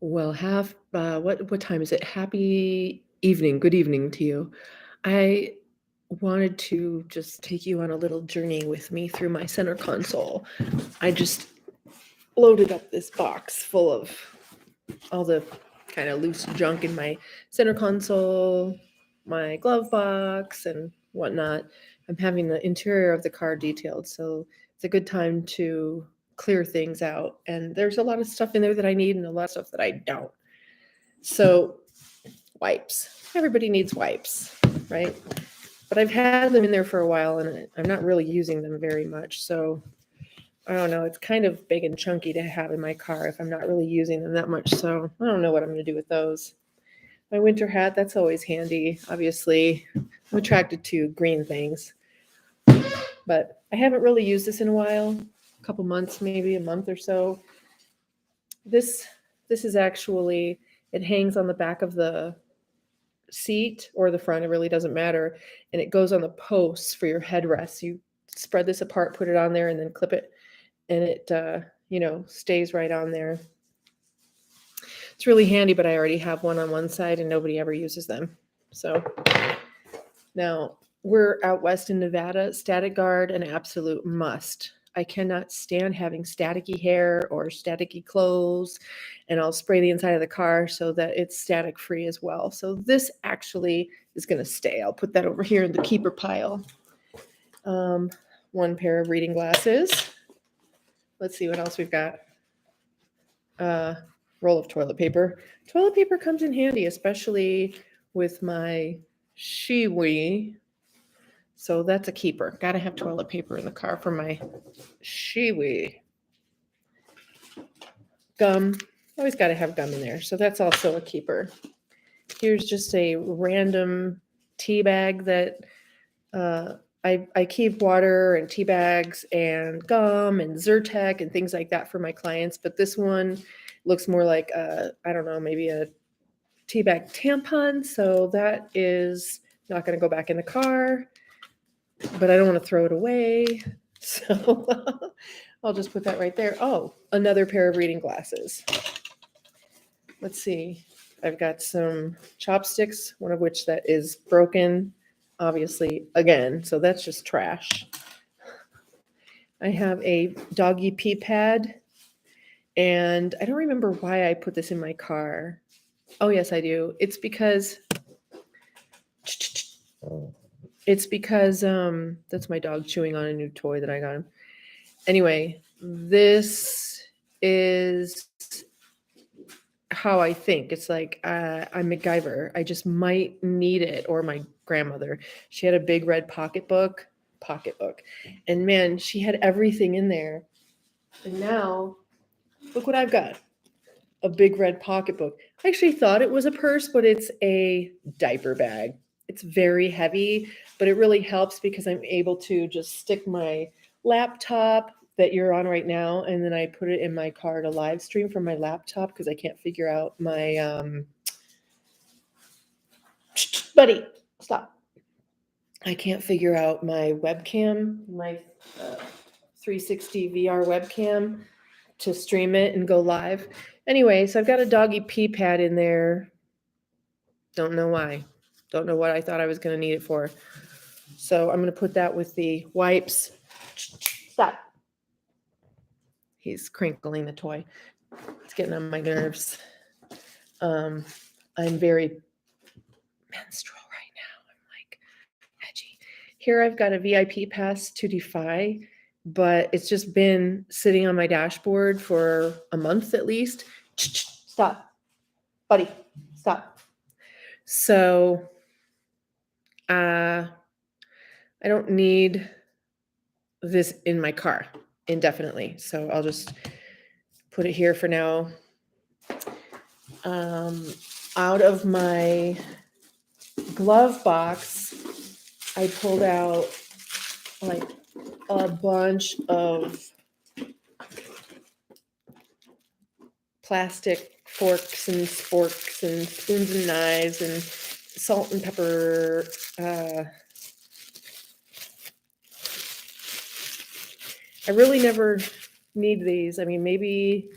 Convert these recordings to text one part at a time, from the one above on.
Well, what time is it? Happy evening. Good evening to you. I wanted to just take you on a little journey with me through my center console. I just loaded up this box full of all the kind of loose junk in my center console, my glove box, and whatnot. I'm having the interior of the car detailed, so it's a good time to clear things out. And there's a lot of stuff in there that I need and a lot of stuff that I don't. So, wipes. Everybody needs wipes, right? But I've had them in there for a while and I'm not really using them very much. So, I don't know. It's kind of big and chunky to have in my car if I'm not really using them that much. So, I don't know what I'm going to do with those. My winter hat, that's always handy. Obviously, I'm attracted to green things, but I haven't really used this in a while, a couple months, maybe a month or so. This this is actually it hangs on the back of the seat or the front, it really doesn't matter, and it goes on the posts for your headrest. You spread this apart, put it on there, and then clip it, and it stays right on there. It's really handy, but I already have one on one side, and nobody ever uses them. So now, we're out west in Nevada. Static guard, an absolute must. I cannot stand having staticky hair or staticky clothes, and I'll spray the inside of the car so that it's static free as well. So this actually is going to stay. I'll put that over here in the keeper pile. Um, one pair of reading glasses. Let's see what else we've got. Uh, roll of toilet paper. Toilet paper comes in handy, especially with my shiwi. So that's a keeper. Got to have toilet paper in the car for my shiwi. Gum. Always got to have gum in there. So that's also a keeper. Here's just a random tea bag that uh, I keep water and tea bags and gum and Zyrtec and things like that for my clients. But this one looks more like I don't know, maybe a tea bag tampon. So that is not going to go back in the car, but I don't want to throw it away. So I'll just put that right there. Oh, another pair of reading glasses. Let's see. I've got some chopsticks, one of which that is broken, obviously, again. So that's just trash. I have a doggy pee pad, and I don't remember why I put this in my car. Oh, yes, I do. It's because that's my dog chewing on a new toy that I got him. Anyway, this is how I think. It's like I'm MacGyver. I just might need it, or my grandmother. She had a big red pocketbook, and man, she had everything in there. And now, look what I've got. A big red pocketbook. I actually thought it was a purse, but it's a diaper bag. It's very heavy, but it really helps because I'm able to just stick my laptop that you're on right now, and then I put it in my car to live stream from my laptop because I can't figure out my buddy. Stop. I can't figure out my webcam, my uh, 360 VR webcam to stream it and go live. Anyway, so I've got a doggy pee pad in there. Don't know why. Don't know what I thought I was going to need it for. So I'm going to put that with the wipes. Stop. He's crinkling the toy. It's getting on my nerves. Um, I'm very menstrual right now. I'm like edgy. Here I've got a VIP pass to Defy, but it's just been sitting on my dashboard for a month at least. Stop, buddy. Stop. So I don't need this in my car indefinitely. So I'll just put it here for now. Um, out of my glove box, I pulled out like a bunch of plastic forks and sporks and spoons and knives and salt and pepper. I really never need these. I mean, maybe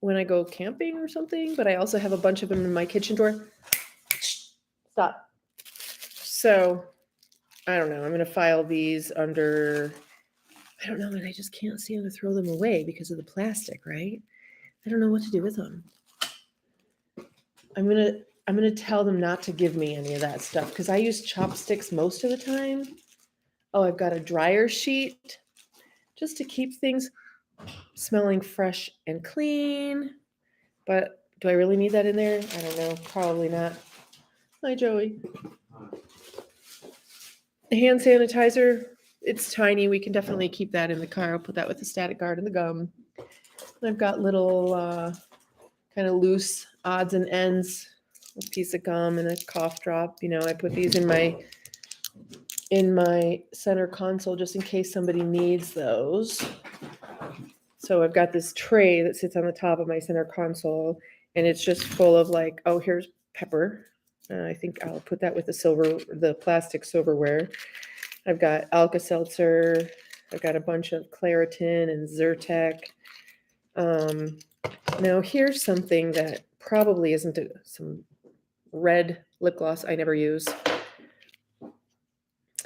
when I go camping or something, but I also have a bunch of them in my kitchen drawer. Stop. So I don't know. I'm going to file these under, I don't know, and I just can't seem to throw them away because of the plastic, right? I don't know what to do with them. I'm gonna tell them not to give me any of that stuff because I use chopsticks most of the time. Oh, I've got a dryer sheet just to keep things smelling fresh and clean. But do I really need that in there? I don't know. Probably not. Hi, Joey. The hand sanitizer, it's tiny. We can definitely keep that in the car. I'll put that with the static guard and the gum. I've got little kind of loose odds and ends, a piece of gum and a cough drop. You know, I put these in my center console just in case somebody needs those. So I've got this tray that sits on the top of my center console, and it's just full of like, oh, here's pepper. I think I'll put that with the plastic silverware. I've got Alka-Seltzer. I've got a bunch of Claritin and Zyrtec. Now here's something that probably isn't some red lip gloss I never use.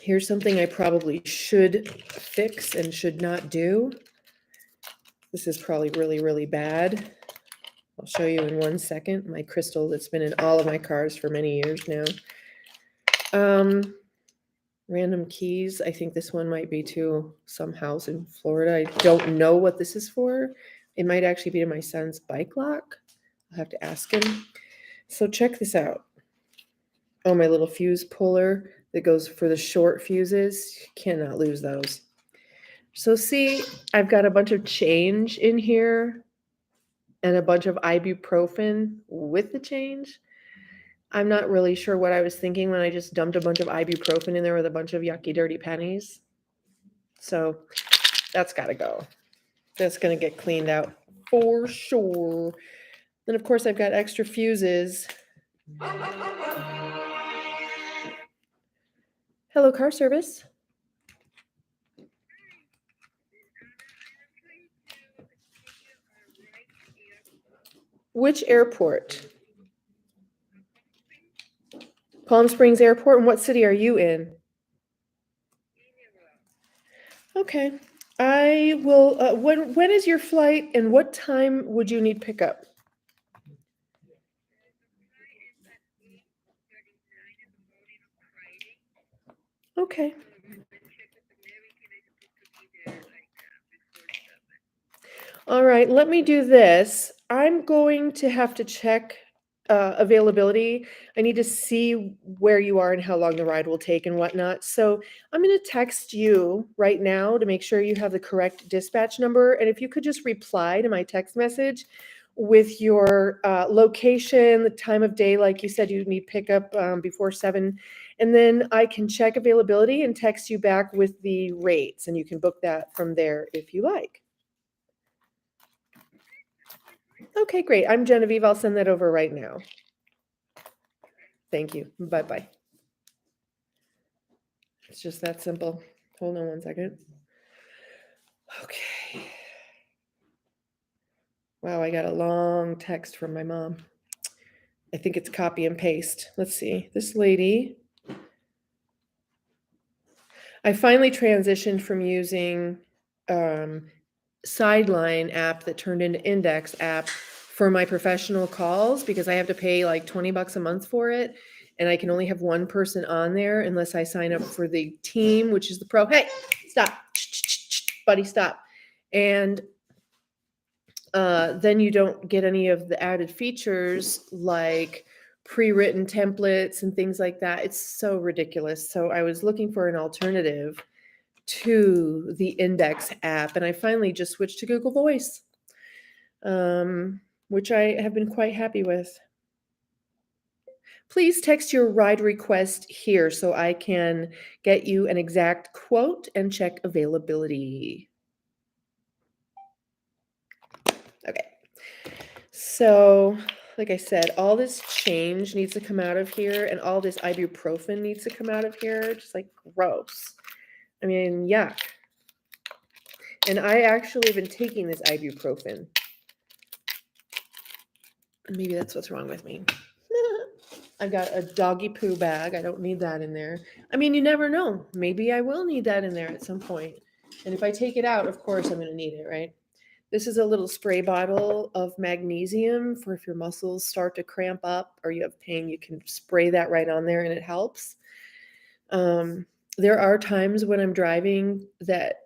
Here's something I probably should fix and should not do. This is probably really, really bad. I'll show you in 1 second. My crystal that's been in all of my cars for many years now. Random keys. I think this one might be to some house in Florida. I don't know what this is for. It might actually be to my son's bike lock. I'll have to ask him. So check this out. Oh, my little fuse puller that goes for the short fuses. Cannot lose those. So see, I've got a bunch of change in here and a bunch of ibuprofen with the change. I'm not really sure what I was thinking when I just dumped a bunch of ibuprofen in there with a bunch of yucky, dirty pennies. So that's got to go. That's going to get cleaned out for sure. Then, of course, I've got extra fuses. Hello, car service. Which airport? Palm Springs Airport. And what city are you in? Okay. I will. When is your flight, and what time would you need pickup? Okay. All right, let me do this. I'm going to have to check availability. I need to see where you are and how long the ride will take and whatnot. So I'm going to text you right now to make sure you have the correct dispatch number. And if you could just reply to my text message with your location, the time of day, like you said, you need pickup before 7. And then I can check availability and text you back with the rates. And you can book that from there if you like. Okay, great. I'm Genevieve. I'll send that over right now. Thank you. Bye-bye. It's just that simple. Hold on 1 second. Okay. Wow, I got a long text from my mom. I think it's copy and paste. Let's see. This lady. I finally transitioned from using Sideline app that turned into Index app for my professional calls because I have to pay like $20 a month for it. And I can only have one person on there unless I sign up for the team, which is the pro. Hey, stop. Buddy, stop. And then you don't get any of the added features like pre-written templates and things like that. It's so ridiculous. So I was looking for an alternative to the Index app, and I finally just switched to Google Voice, which I have been quite happy with. Please text your ride request here so I can get you an exact quote and check availability. Okay. So, like I said, all this change needs to come out of here, and all this ibuprofen needs to come out of here. Just like gross. I mean, yuck. And I actually have been taking this ibuprofen. Maybe that's what's wrong with me. I've got a doggy poo bag. I don't need that in there. I mean, you never know. Maybe I will need that in there at some point. And if I take it out, of course, I'm going to need it, right? This is a little spray bottle of magnesium for if your muscles start to cramp up or you have pain, you can spray that right on there and it helps. Um, there are times when I'm driving that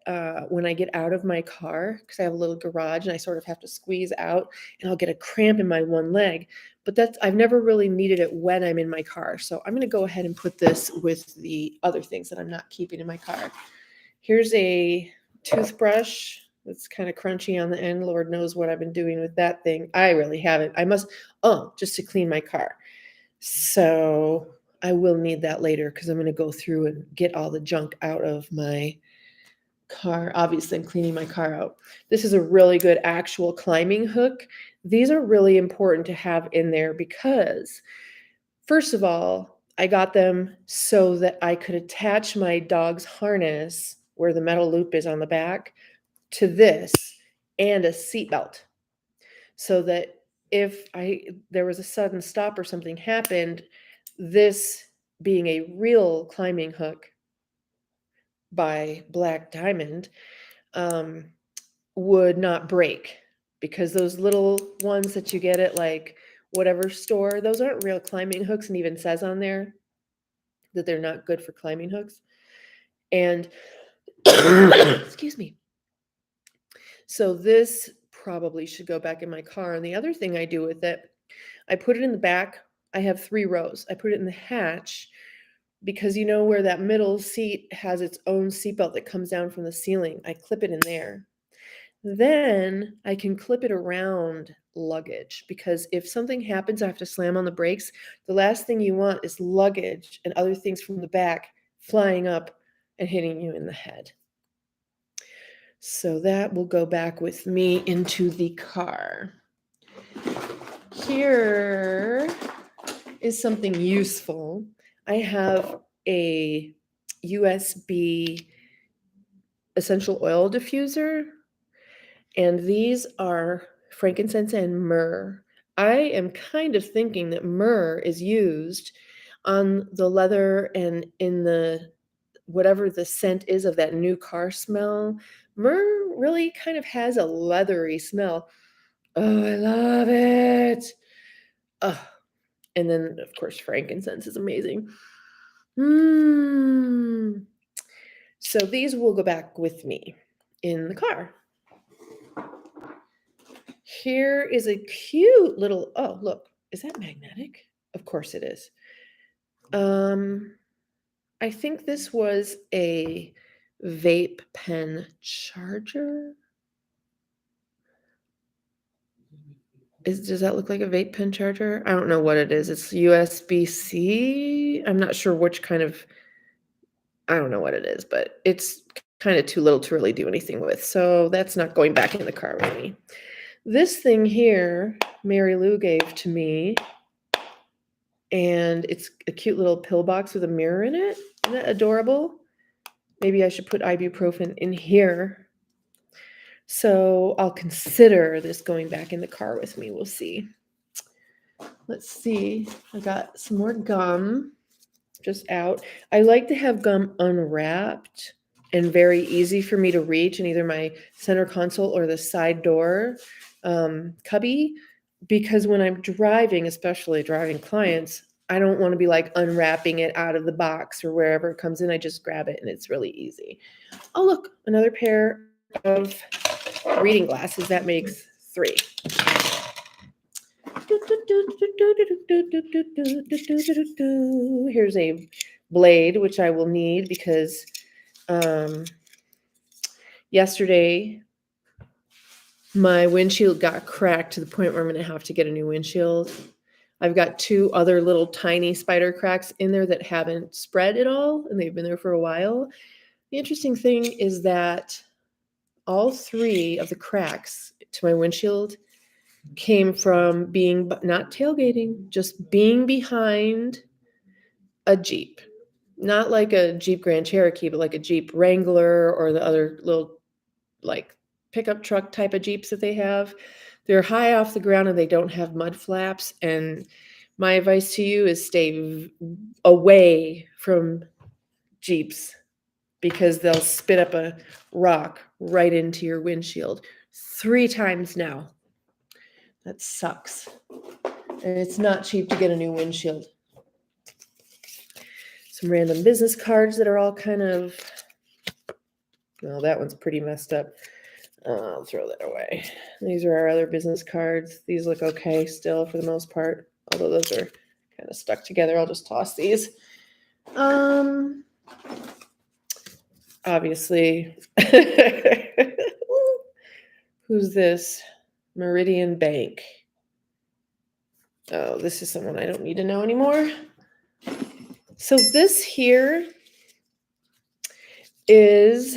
when I get out of my car, because I have a little garage and I sort of have to squeeze out, and I'll get a cramp in my one leg. But I've never really needed it when I'm in my car. So I'm going to go ahead and put this with the other things that I'm not keeping in my car. Here's a toothbrush that's kind of crunchy on the end. Lord knows what I've been doing with that thing. I really haven't. Just to clean my car. So I will need that later because I'm going to go through and get all the junk out of my car. Obviously, I'm cleaning my car out. This is a really good actual climbing hook. These are really important to have in there because, first of all, I got them so that I could attach my dog's harness where the metal loop is on the back to this and a seatbelt so that if there was a sudden stop or something happened, this being a real climbing hook by Black Diamond would not break because those little ones that you get at like whatever store, those aren't real climbing hooks, and even says on there that they're not good for climbing hooks. And excuse me. So this probably should go back in my car. And the other thing I do with it, I put it in the back. I have 3 rows. I put it in the hatch because you know where that middle seat has its own seatbelt that comes down from the ceiling. I clip it in there. Then I can clip it around luggage because if something happens, I have to slam on the brakes. The last thing you want is luggage and other things from the back flying up and hitting you in the head. So that will go back with me into the car. Here is something useful. I have a USB essential oil diffuser, and these are frankincense and myrrh. I am kind of thinking that myrrh is used on the leather and in the whatever the scent is of that new car smell. Myrrh really kind of has a leathery smell. Oh, I love it. Oh, and then, of course, frankincense is amazing. So these will go back with me in the car. Here is a cute little, oh, look, is that magnetic? Of course it is. I think this was a vape pen charger. Does that look like a vape pen charger? I don't know what it is. It's USB-C. I'm not sure which kind of, I don't know what it is, but it's kind of too little to really do anything with. So that's not going back in the car with me. This thing here, Mary Lou gave to me, and it's a cute little pill box with a mirror in it. Isn't that adorable? Maybe I should put ibuprofen in here. So I'll consider this going back in the car with me. We'll see. Let's see. I got some more gum just out. I like to have gum unwrapped and very easy for me to reach in either my center console or the side door cubby, because when I'm driving, especially driving clients, I don't want to be like unwrapping it out of the box or wherever it comes in. I just grab it and it's really easy. Oh, look, another pair of reading glasses. That makes 3. Here's a blade, which I will need because yesterday my windshield got cracked to the point where I'm going to have to get a new windshield. I've got 2 other little tiny spider cracks in there that haven't spread at all, and they've been there for a while. The interesting thing is that all 3 of the cracks to my windshield came from being not tailgating, just being behind a Jeep. Not like a Jeep Grand Cherokee, but like a Jeep Wrangler or the other little like pickup truck type of Jeeps that they have. They're high off the ground and they don't have mud flaps. And my advice to you is stay away from Jeeps because they'll spit up a rock right into your windshield 3 times now. That sucks. And it's not cheap to get a new windshield. Some random business cards that are all kind of, well, that one's pretty messed up. I'll throw that away. These are our other business cards. These look okay still for the most part, although those are kind of stuck together. I'll just toss these. Obviously, who's this? Meridian Bank. Oh, this is someone I don't need to know anymore. So this here is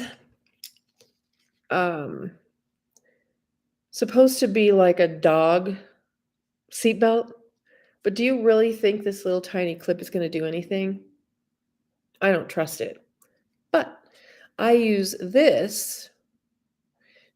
supposed to be like a dog seatbelt, but do you really think this little tiny clip is going to do anything? I don't trust it. But I use this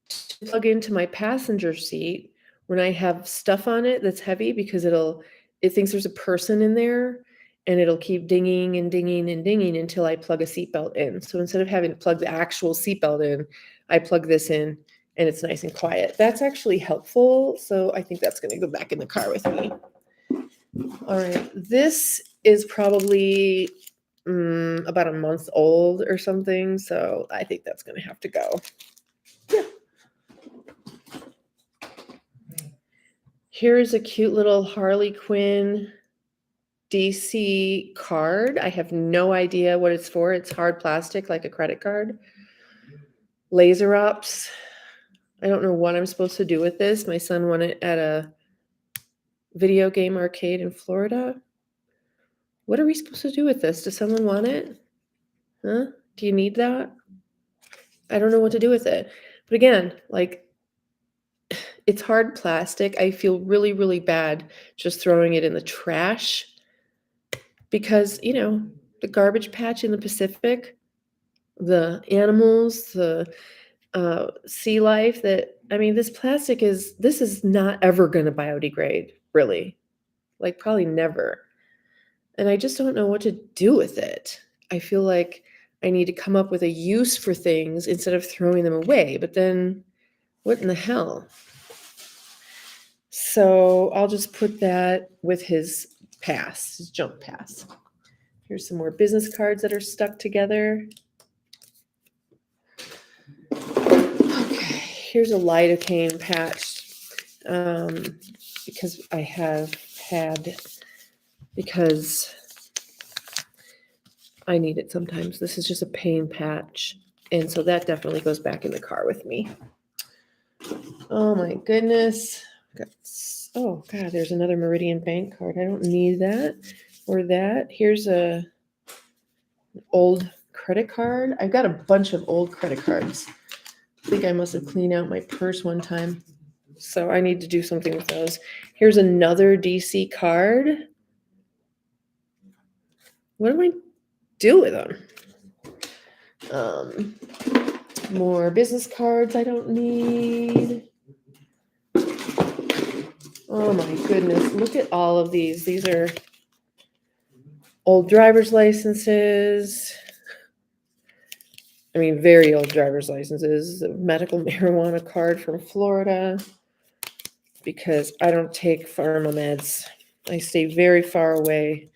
to plug into my passenger seat when I have stuff on it that's heavy because it thinks there's a person in there and it'll keep dinging and dinging and dinging until I plug a seatbelt in. So instead of having to plug the actual seatbelt in, I plug this in and it's nice and quiet. That's actually helpful. So I think that's going to go back in the car with me. All right. This is probably about a month old or something. So I think that's going to have to go. Yeah. Here's a cute little Harley Quinn DC card. I have no idea what it's for. It's hard plastic, like a credit card. Laser ups. I don't know what I'm supposed to do with this. My son won it at a video game arcade in Florida. What are we supposed to do with this? Does someone want it? Huh? Do you need that? I don't know what to do with it. But again, like, it's hard plastic. I feel really, really bad just throwing it in the trash because, the garbage patch in the Pacific, the animals, the sea life this plastic this is not ever going to biodegrade, really. Like, probably never. And I just don't know what to do with it. I feel like I need to come up with a use for things instead of throwing them away. But then what in the hell? So I'll just put that with his pass, his jump pass. Here's some more business cards that are stuck together. Okay, here's a lidocaine patch because I have had, because I need it sometimes. This is just a pain patch. And so that definitely goes back in the car with me. Oh my goodness. Oh God, there's another Meridian Bank card. I don't need that or that. Here's a old credit card. I've got a bunch of old credit cards. I think I must have cleaned out my purse one time. So I need to do something with those. Here's another DC card. What do I do with them? More business cards I don't need. Oh my goodness, look at all of these. These are old driver's licenses. Very old driver's licenses. A medical marijuana card from Florida because I don't take pharma meds. I stay very far away.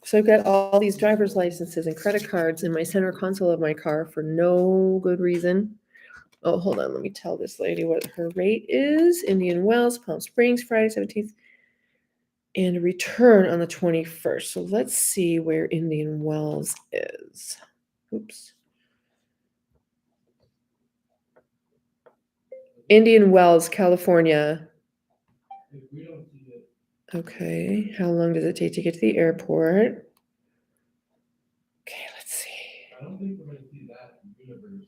So I've got all these driver's licenses and credit cards in my center console of my car for no good reason. Oh, hold on. Let me tell this lady what her rate is. Indian Wells, Palm Springs, Friday 17th. And a return on the 21st. So let's see where Indian Wells is. Oops. Indian Wells, California. Okay. How long does it take to get to the airport? Okay, let's see. I don't think we're going to see that universe.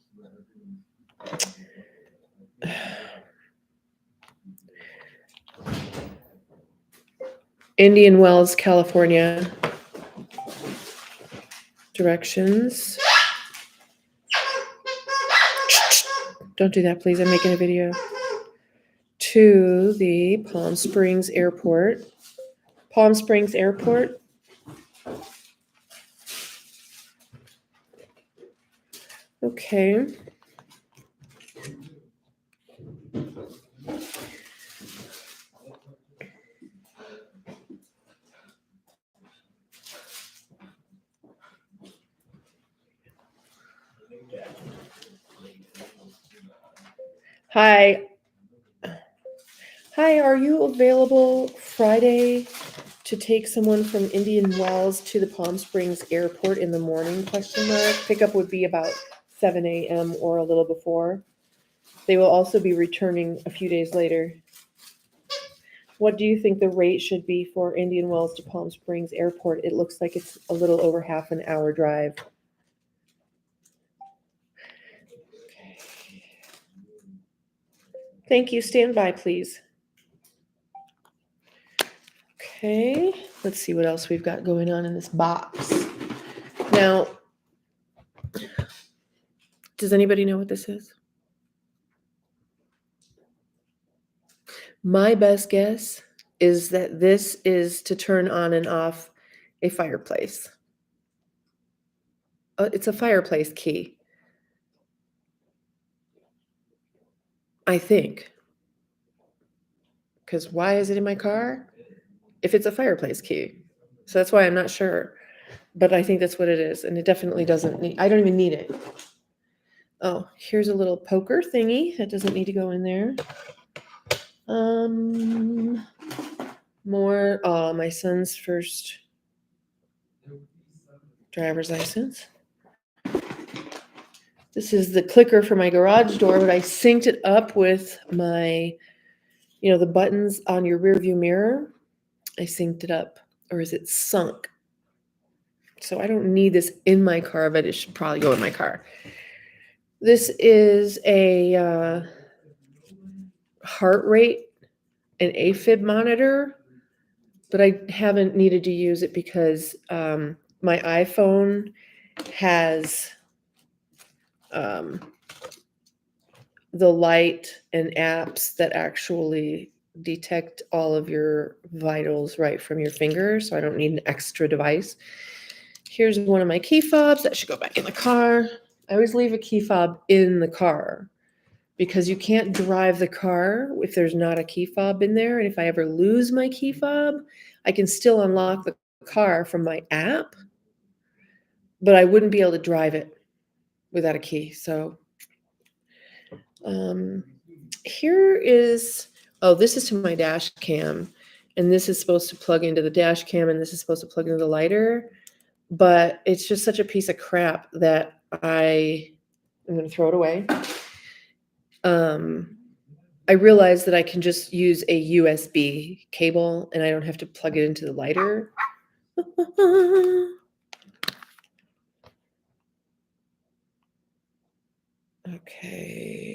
Indian Wells, California. Directions. Don't do that, please. I'm making a video. to the Palm Springs Airport. Palm Springs Airport. Okay. Hi. Hi, are you available Friday to take someone from Indian Wells to the Palm Springs Airport in the morning? Question mark. Pickup would be about 7 a.m. or a little before. They will also be returning a few days later. What do you think the rate should be for Indian Wells to Palm Springs Airport? It looks like it's a little over half an hour drive. Thank you. Stand by, please. Okay, let's see what else we've got going on in this box. Now, does anybody know what this is? My best guess is that this is to turn on and off a fireplace. It's a fireplace key, I think. Because why is it in my car? If it's a fireplace key. So that's why I'm not sure. But I think that's what it is. And it definitely doesn't need, I don't even need it. Oh, here's a little poker thingy that doesn't need to go in there. More, my son's first driver's license. This is the clicker for my garage door, but I synced it up with my, the buttons on your rear view mirror. I synced it up, or is it sunk? So I don't need this in my car, but it should probably go in my car. This is a heart rate and AFib monitor, but I haven't needed to use it because my iPhone has the light and apps that actually detect all of your vitals right from your finger, so I don't need an extra device. Here's one of my key fobs that should go back in the car. I always leave a key fob in the car because you can't drive the car if there's not a key fob in there. And if I ever lose my key fob, I can still unlock the car from my app, but I wouldn't be able to drive it without a key. So here is, this is to my dash cam, and this is supposed to plug into the dash cam, and this is supposed to plug into the lighter, but it's just such a piece of crap that I'm going to throw it away. I realized that I can just use a USB cable, and I don't have to plug it into the lighter. Okay.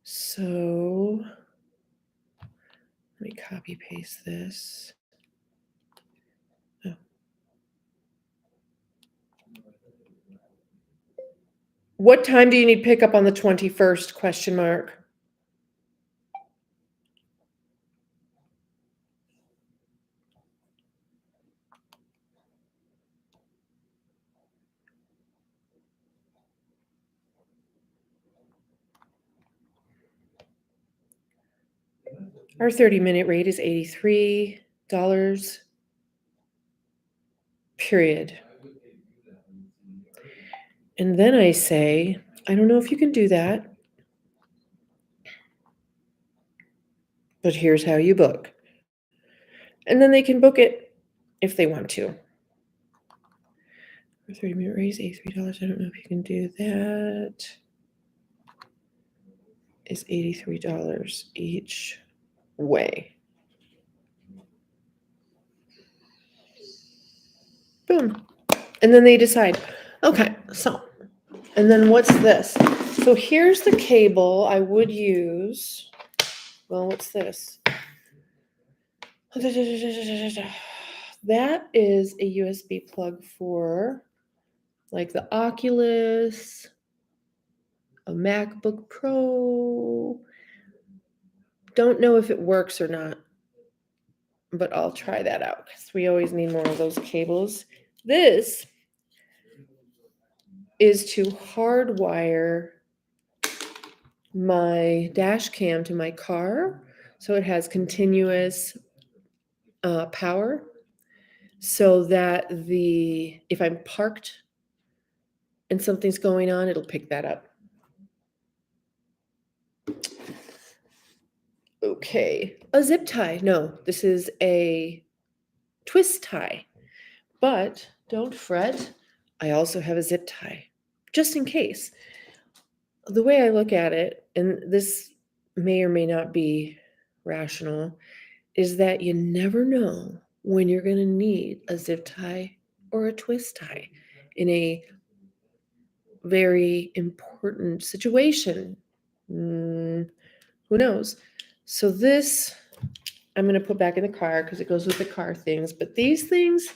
So let me copy paste this. Oh. What time do you need pickup on the 21st? Question mark. Our 30-minute rate is $83. Period. And then I say, I don't know if you can do that, but here's how you book. And then they can book it if they want to. For 30-minute raise, $83. I don't know if you can do that. Is $83 each way. Boom. And then they decide, okay, so, and then what's this? So here's the cable I would use. Well, what's this? That is a USB plug for like the Oculus, a MacBook Pro. Don't know if it works or not, but I'll try that out because we always need more of those cables. This is to hardwire my dash cam to my car so it has continuous power so that if I'm parked and something's going on, it'll pick that up. Okay, a zip tie. No, this is a twist tie. But don't fret, I also have a zip tie, just in case. The way I look at it, and this may or may not be rational, is that you never know when you're going to need a zip tie or a twist tie in a very important situation. Who knows? So this I'm going to put back in the car because it goes with the car things. But these things,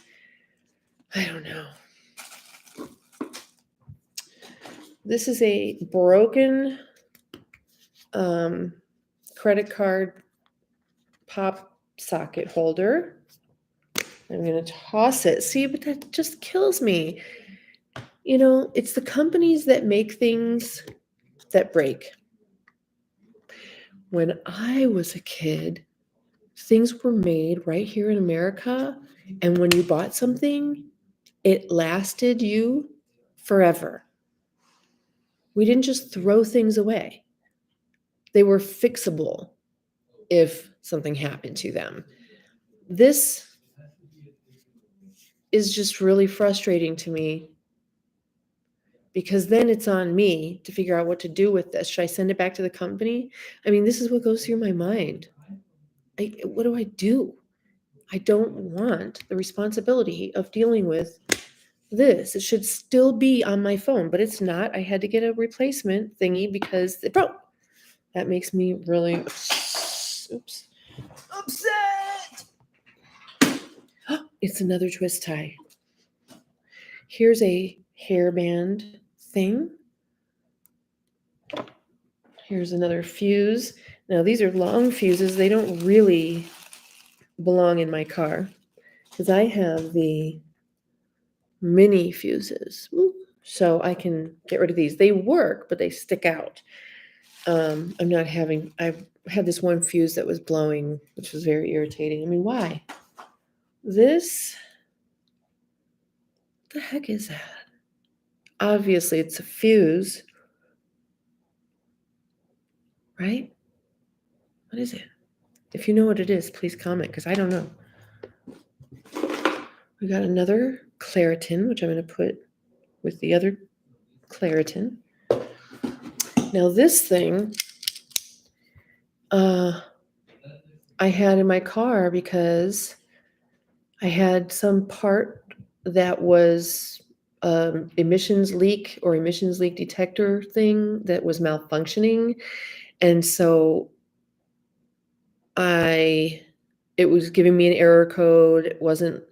I don't know. This is a broken credit card pop socket holder. I'm going to toss it. See, but that just kills me. You know, it's the companies that make things that break. When I was a kid, things were made right here in America. And when you bought something, it lasted you forever. We didn't just throw things away. They were fixable if something happened to them. This is just really frustrating to me because then it's on me to figure out what to do with this. Should I send it back to the company? I mean, this is what goes through my mind. What do I do? I don't want the responsibility of dealing with this. It should still be on my phone, but it's not. I had to get a replacement thingy because it broke. That makes me really upset. It's another twist tie. Here's a hairband thing. Here's another fuse. Now these are long fuses. They don't really belong in my car because I have the mini fuses. So I can get rid of these. They work, but they stick out. I've had this one fuse that was blowing, which was very irritating. I mean, why? What the heck is that? Obviously, it's a fuse, right? What is it? If you know what it is, please comment because I don't know. We got another Claritin, which I'm going to put with the other Claritin. Now this thing I had in my car because I had some part that was emissions leak detector thing that was malfunctioning. And so it was giving me an error code. It wasn't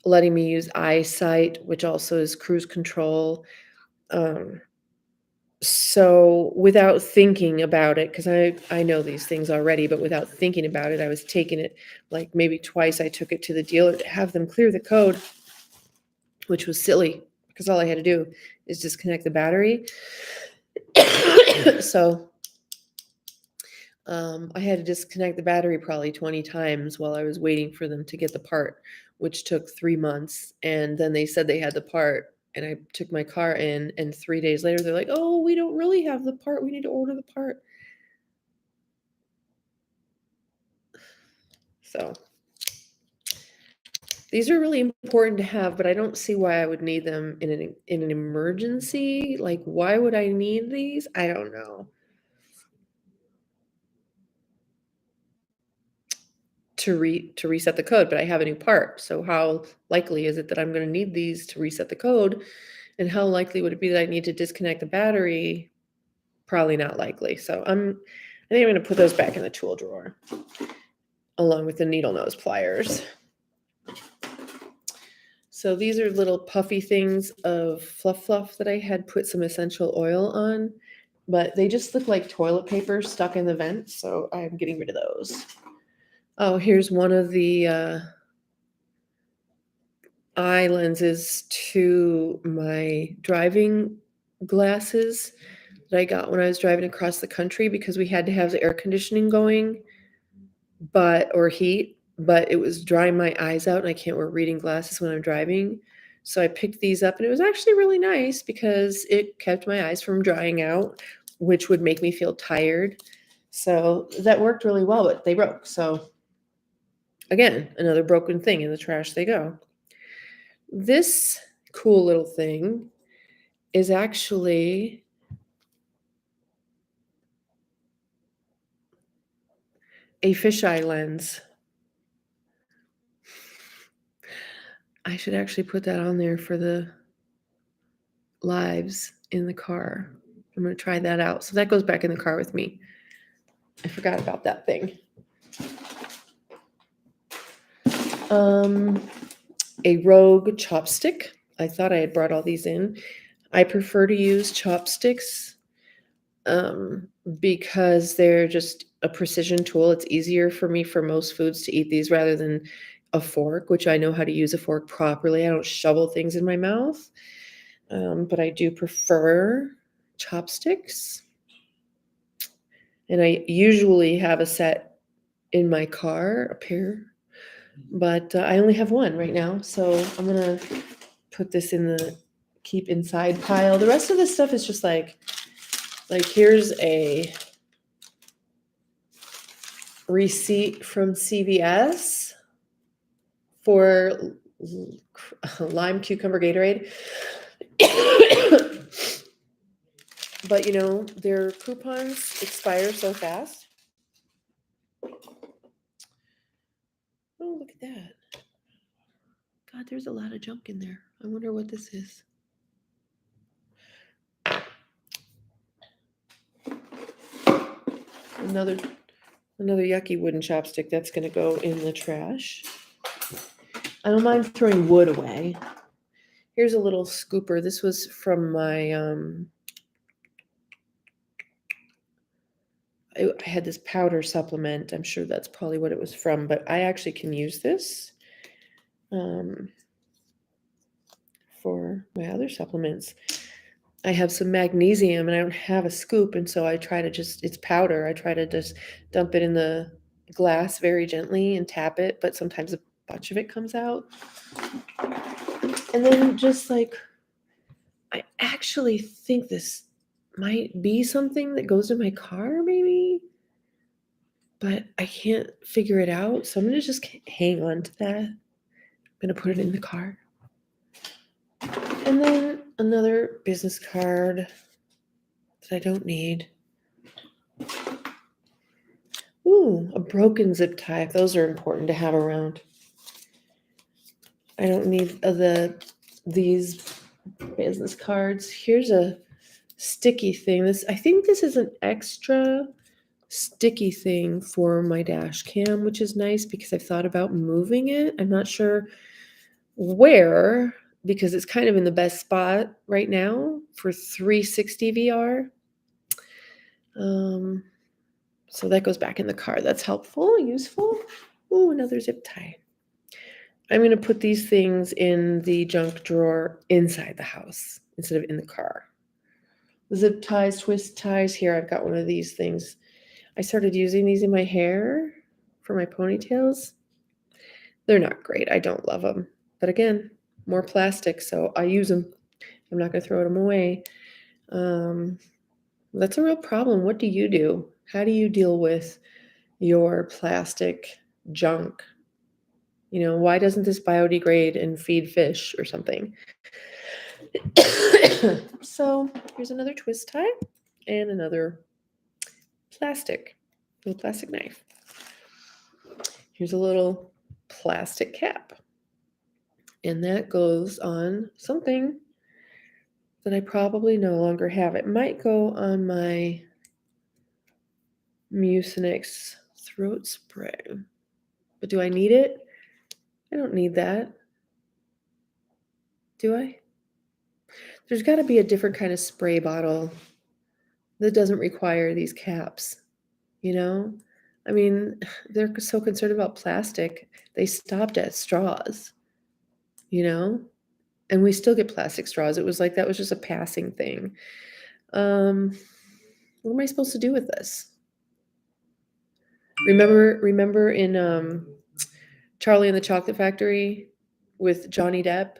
letting me use eyesight, which also is cruise control. So without thinking about it, because I know these things already, but without thinking about it, I was taking it like maybe twice. I took it to the dealer to have them clear the code, which was silly because all I had to do is disconnect the battery. So I had to disconnect the battery probably 20 times while I was waiting for them to get the part, which took 3 months. And then they said they had the part, and I took my car in, and 3 days later, they're like, oh, we don't really have the part. We need to order the part. So These are really important to have, but I don't see why I would need them in an emergency. Like, why would I need these? I don't know. To reset the code, but I have a new part. So how likely is it that I'm going to need these to reset the code? And how likely would it be that I need to disconnect the battery? Probably not likely. So I think I'm going to put those back in the tool drawer along with the needle nose pliers. So these are little puffy things of fluff that I had put some essential oil on, but they just look like toilet paper stuck in the vent, so I'm getting rid of those. Oh, here's one of the eye lenses to my driving glasses that I got when I was driving across the country because we had to have the air conditioning going, or heat, but it was drying my eyes out and I can't wear reading glasses when I'm driving. So I picked these up and it was actually really nice because it kept my eyes from drying out, which would make me feel tired. So that worked really well, but they broke. So again, another broken thing in the trash they go. This cool little thing is actually a fisheye lens. I should actually put that on there for the lives in the car. I'm going to try that out. So that goes back in the car with me. I forgot about that thing. A Rogue chopstick. I thought I had brought all these in. I prefer to use chopsticks because they're just a precision tool. It's easier for me for most foods to eat these rather than a fork, which I know how to use a fork properly. I don't shovel things in my mouth, but I do prefer chopsticks. And I usually have a set in my car, a pair, but I only have one right now. So I'm going to put this in the keep inside pile. The rest of this stuff is just like here's a receipt from CVS for lime cucumber Gatorade. But you know, their coupons expire so fast. Oh, look at that. God, there's a lot of junk in there. I wonder what this is. Another yucky wooden chopstick that's going to go in the trash. I don't mind throwing wood away. Here's a little scooper. This was from my I had this powder supplement. I'm sure that's probably what it was from, but I actually can use this for my other supplements. I have some magnesium and I don't have a scoop, and so I try to it's powder. I try to just dump it in the glass very gently and tap it, but sometimes a bunch of it comes out. And then just like, I actually think this might be something that goes in my car, maybe, but I can't figure it out. So I'm going to just hang on to that. I'm going to put it in the car. And then another business card that I don't need. Ooh, a broken zip tie. Those are important to have around. I don't need these business cards. Here's a sticky thing. I think this is an extra sticky thing for my dash cam, which is nice because I've thought about moving it. I'm not sure where because it's kind of in the best spot right now for 360 VR. So that goes back in the car. That's helpful, useful. Ooh, another zip tie. I'm going to put these things in the junk drawer inside the house instead of in the car. Zip ties, twist ties. Here, I've got one of these things. I started using these in my hair for my ponytails. They're not great. I don't love them. But again, more plastic, so I use them. I'm not going to throw them away. That's a real problem. What do you do? How do you deal with your plastic junk? Why doesn't this biodegrade and feed fish or something? So here's another twist tie and another little plastic knife. Here's a little plastic cap. And that goes on something that I probably no longer have. It might go on my Mucinex throat spray. But do I need it? I don't need that. Do I? There's got to be a different kind of spray bottle that doesn't require these caps, you know? I mean, they're so concerned about plastic, they stopped at straws, you know? And we still get plastic straws. It was like that was just a passing thing. What am I supposed to do with this? Remember in Charlie and the Chocolate Factory with Johnny Depp?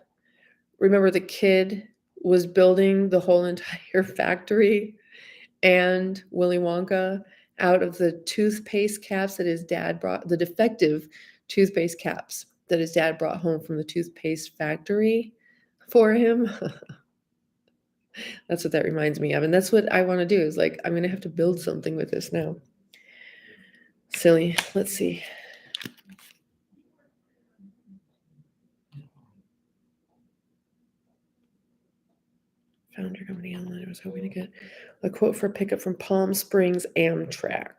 Remember the kid was building the whole entire factory and Willy Wonka out of the toothpaste caps that his dad brought, the defective toothpaste caps that his dad brought home from the toothpaste factory for him. That's what that reminds me of. And that's what I want to do is like, I'm going to have to build something with this now. Silly. Let's see. Found your company online. I was hoping to get a quote for pickup from Palm Springs Amtrak.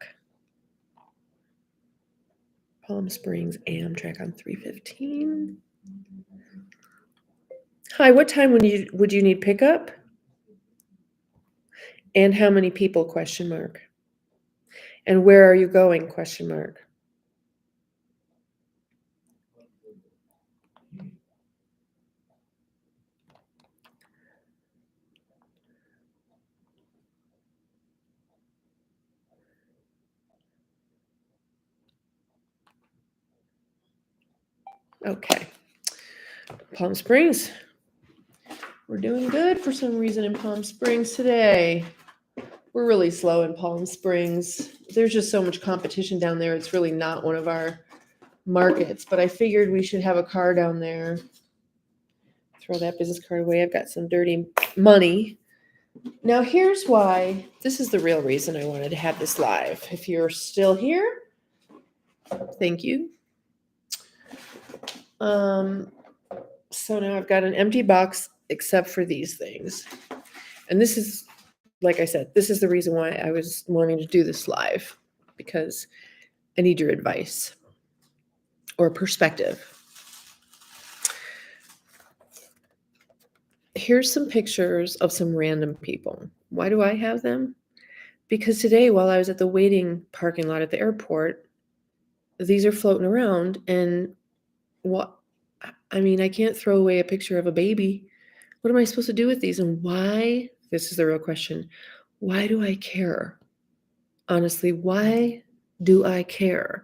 Palm Springs Amtrak on 315. Hi, what time would you need pickup? And how many people, question mark. And where are you going, question mark. Okay. Palm Springs. We're doing good for some reason in Palm Springs today. We're really slow in Palm Springs. There's just so much competition down there. It's really not one of our markets, but I figured we should have a car down there. Throw that business card away. I've got some dirty money. Now, here's why. This is the real reason I wanted to have this live. If you're still here, thank you. So now I've got an empty box except for these things. And this is, like I said, this is the reason why I was wanting to do this live, because I need your advice or perspective. Here's some pictures of some random people. Why do I have them? Because today, while I was at the waiting parking lot at the airport, these are floating around, and I can't throw away a picture of a baby. What am I supposed to do with these? And why? This is the real question. Why do I care? Honestly, why do I care?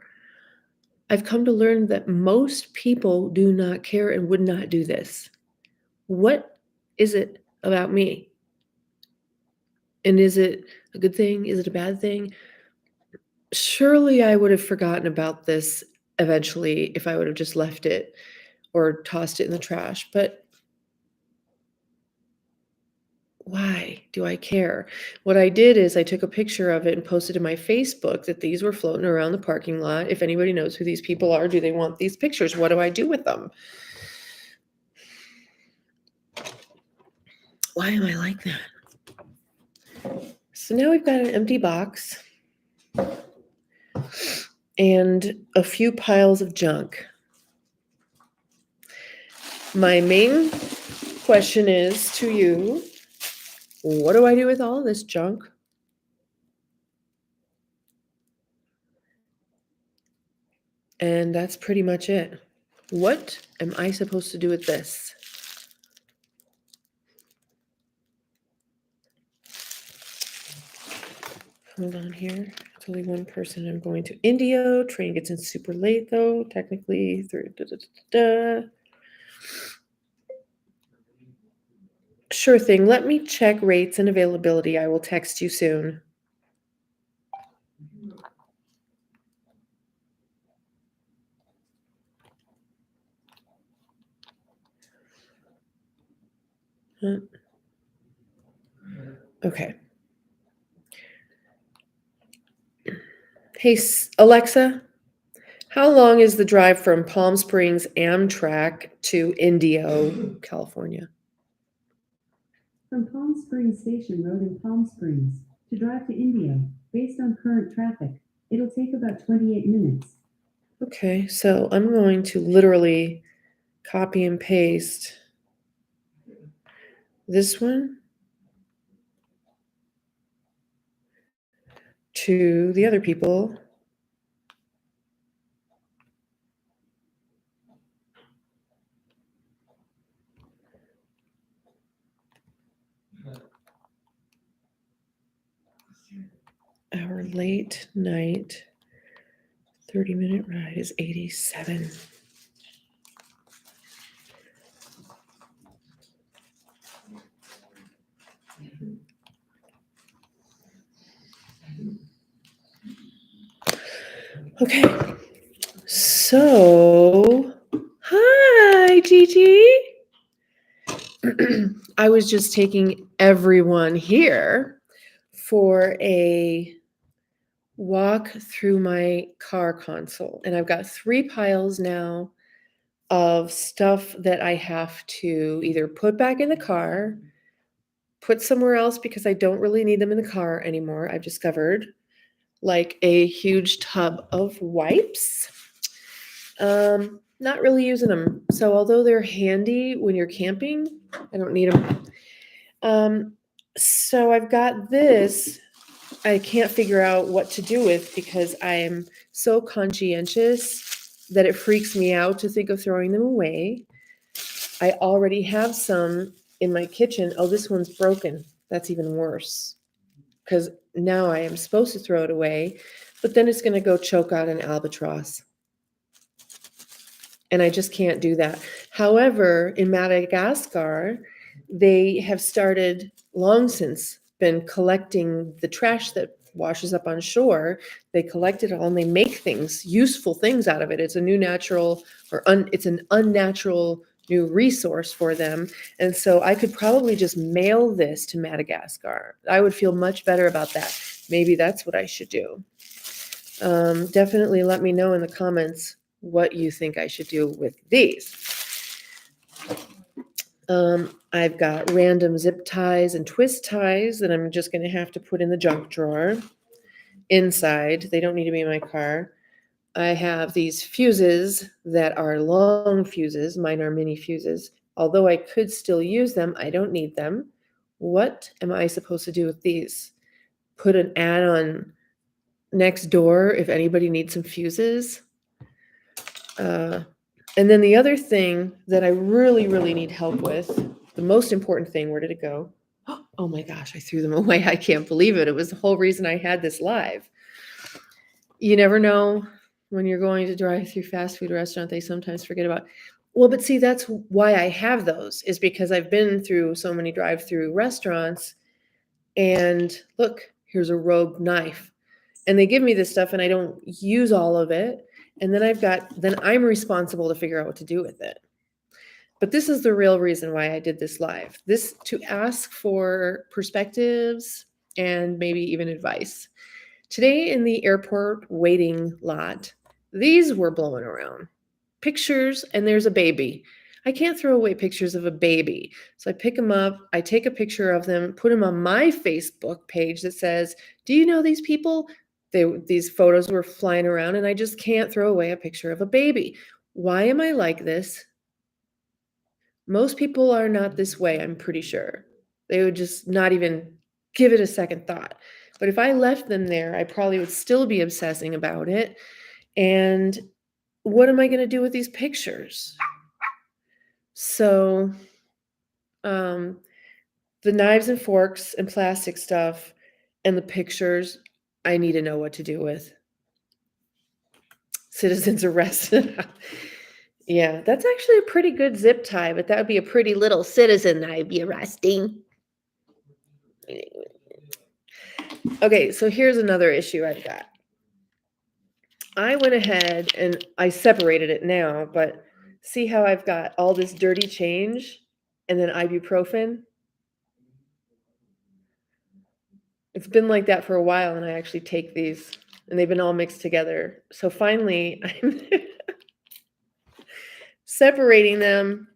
I've come to learn that most people do not care and would not do this. What is it about me? And is it a good thing? Is it a bad thing? Surely I would have forgotten about this eventually if I would have just left it or tossed it in the trash. But why do I care? What I did is I took a picture of it and posted to my Facebook that these were floating around the parking lot. If anybody knows who these people are, do they want these pictures? What do I do with them? Why am I like that? So now we've got an empty box and a few piles of junk. My main question is to you, what do I do with all this junk? And that's pretty much it. What am I supposed to do with this? Hold on here. It's only one person. I'm going to Indio. Train gets in super late though, technically. Sure thing. Let me check rates and availability. I will text you soon. Okay. Hey, Alexa, how long is the drive from Palm Springs Amtrak to Indio, California? From Palm Springs Station Road in Palm Springs to drive to Indio, based on current traffic, it'll take about 28 minutes. Okay, so I'm going to literally copy and paste this one to the other people. Our late night 30-minute ride is 87. Okay, so hi, Gigi. I was just taking everyone here for a walk through my car console, and I've got 3 piles now of stuff that I have to either put back in the car, put somewhere else because I don't really need them in the car anymore, I've discovered, like a huge tub of wipes. Not really using them. So although they're handy when you're camping, I don't need them. So I've got this I can't figure out what to do with because I am so conscientious that it freaks me out to think of throwing them away. I already have some in my kitchen. Oh, this one's broken. That's even worse because now I am supposed to throw it away, but then it's going to go choke out an albatross. And I just can't do that. However, in Madagascar, they have started long since been collecting the trash that washes up on shore. They collect it all and they make things, useful things out of it. It's a new natural it's an unnatural new resource for them. And so I could probably just mail this to Madagascar. I would feel much better about that. Maybe that's what I should do. Definitely let me know in the comments what you think I should do with these. I've got random zip ties and twist ties that I'm just going to have to put in the junk drawer inside. They don't need to be in my car. I have these fuses that are long fuses. Mine are mini fuses. Although I could still use them, I don't need them. What am I supposed to do with these? Put an ad on next door if anybody needs some fuses? And then the other thing that I really, really need help with, the most important thing, where did it go? Oh my gosh, I threw them away. I can't believe it. It was the whole reason I had this live. You never know when you're going to drive through fast food restaurant, they sometimes forget about. Well, but see, that's why I have those, is because I've been through so many drive-through restaurants. And look, here's a rogue knife. And they give me this stuff and I don't use all of it. And then I'm responsible to figure out what to do with it. But this is the real reason why I did this live. This to ask for perspectives and maybe even advice. Today in the airport waiting lot, these were blowing around. Pictures, and there's a baby. I can't throw away pictures of a baby. So I pick them up, I take a picture of them, put them on my Facebook page that says, "Do you know these people?" These photos were flying around, and I just can't throw away a picture of a baby. Why am I like this? Most people are not this way, I'm pretty sure. They would just not even give it a second thought. But if I left them there, I probably would still be obsessing about it. And what am I going to do with these pictures? So, the knives and forks and plastic stuff and the pictures, I need to know what to do with. Citizens arrested. Yeah, that's actually a pretty good zip tie, but that would be a pretty little citizen I'd be arresting. Okay, so here's another issue I've got. I went ahead and I separated it now, but see how I've got all this dirty change and then ibuprofen? It's been like that for a while, and I actually take these, and they've been all mixed together. So finally, I'm separating them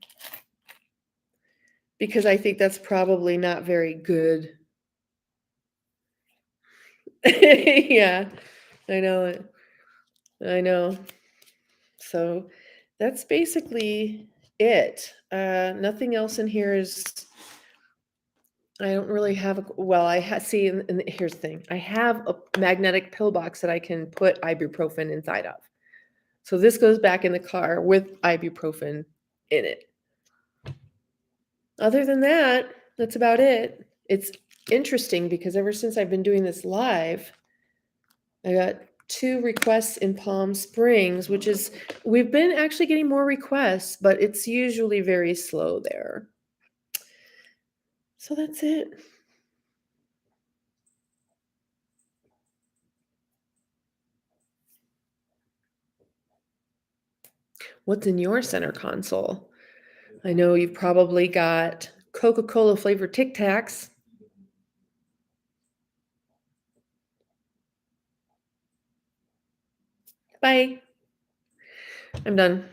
because I think that's probably not very good. Yeah, I know it. I know. So that's basically it. Nothing else in here is. I don't really have a well, see, and here's the thing. I have a magnetic pill box that I can put ibuprofen inside of. So this goes back in the car with ibuprofen in it. Other than that, that's about it. It's interesting because ever since I've been doing this live, I got 2 requests in Palm Springs, which is we've been actually getting more requests, but it's usually very slow there. So that's it. What's in your center console? I know you've probably got Coca-Cola flavored Tic Tacs. Bye. I'm done.